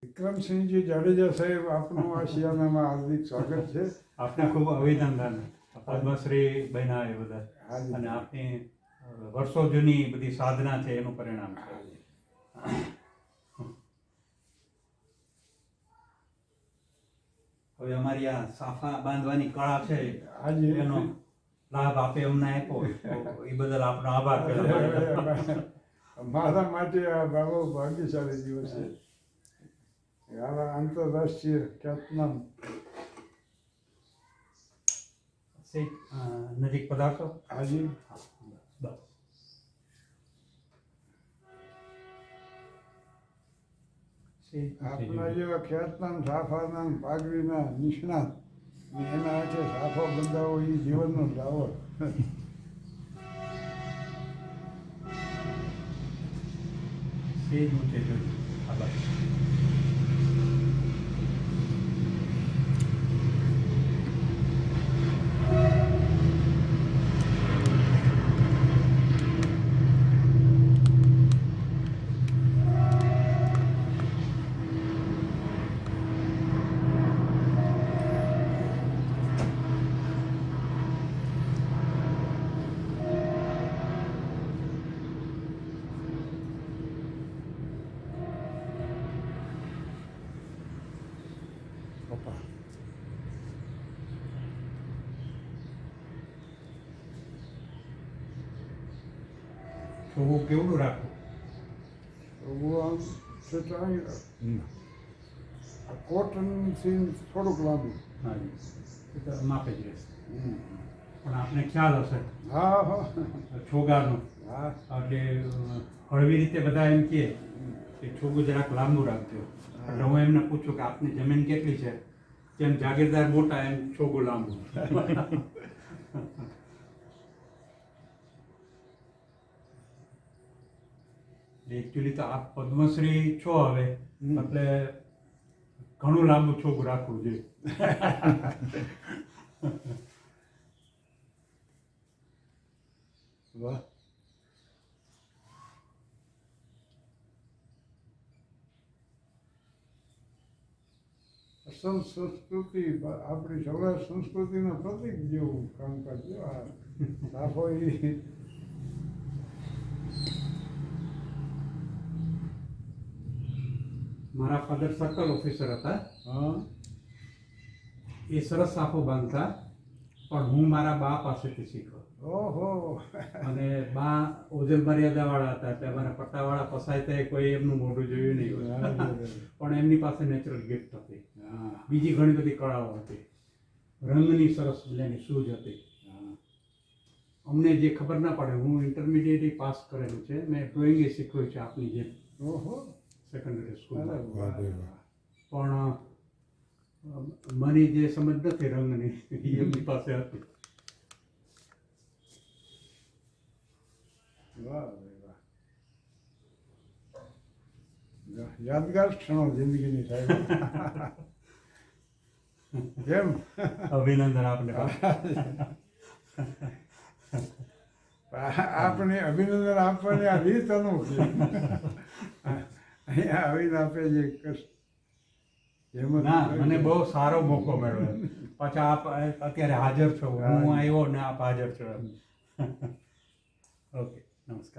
વિક્રમસિંહજી જાડેજા સાહેબ, આપનું આ શિયાળામાં હાર્દિક સ્વાગત છે. આપને ખૂબ અભિનંદન. પદ્મશ્રી બન્યા એ બધા, હાજી. અને આપની વર્ષો જૂની બધી સાધના છે એનું પરિણામ છે. હવે અમારી આ સાફા બાંધવાની કળા છે, હાજી. એનો લાભ આપે અમને આપ્યો તો એ બદલ આપનો આભાર પહેલા. મારા માટે આ બહુ ભાગ્યશાળી દિવસ છે. આવા આંતરરાષ્ટ્રીય ખ્યાતનામ નજીક પધારશો. હાજી. બસ. આપણા જેવા ખ્યાતનામ સાફાનામ પાઘડીના નિષ્ણાત એના હાથે સાફો બંધાવો એ જીવનનો દાવો. સેજ ઊંચે જોયું. આભાર. પપ્પા. છોકરું કેવડું રાખવું? હું આમ છતાં કોટન સીન થોડુંક લાંબુ. હાજી, એ તો માપે જ રહેશે. પણ આપને ખ્યાલ હશે હા હા છોગાનો, હા. એટલે હળવી રીતે બધા એમ કહે કે છોગું જરાક લાંબુ રાખજો. એટલે હું એમને પૂછું કે આપની જમીન કેટલી છે? જેમ જાગીરદાર મોટા એમ છોગું લાંબુ. એકચ્યુઅલી તો આપ પદ્મશ્રી છો હવે, એટલે ઘણું લાંબુ છોગું રાખવું જોઈએ. વાહ. અસલ સંસ્કૃતિ, આપણી સૌરાષ્ટ્ર સંસ્કૃતિના પ્રતિક જેવું કામકાજ છે આ સાફો. મારા ફાધર સર્કલ ઓફિસર હતા. હા. એ સરસ સાફો બાંધતા, પણ હું મારા બા પાસેથી શીખ્યો. ઓહો. અને બા ઓજલ મર્યાદાવાળા હતા, એટલે અમારા પટ્ટાવાળા પસાયતા કોઈ એમનું મોઢું જોયું નહીં હોય. પણ એમની પાસે નેચરલ ગિફ્ટ હતી. બીજી ઘણી બધી કળાઓ હતી. રંગની સરસ મજાની સૂઝ હતી. અમને જે ખબર ના પડે, હું ઇન્ટરમીડિયેટ પાસ કરેલું છે, મેં ડ્રોઈંગ એ શીખ્યું છે આપની જેમ ઓહો. સેકન્ડરી સ્કૂલમાં. વાહ. પણ મને જે સમજ નથી રંગની, એ એમની પાસે હતી. વાહ વાહ. યાદગાર ક્ષણો જિંદગીની સાહેબ. કેમ? અભિનંદન આપને. આપણે અભિનંદન આપવાની આ રીત અનોખી. અહીંયા આવીને આપે જે ના, મને બહુ સારો મોકો મળ્યો. પાછા આપ અત્યારે હાજર છો, હું આવ્યો ને આપ હાજર છો. ઓકે, નમસ્કાર.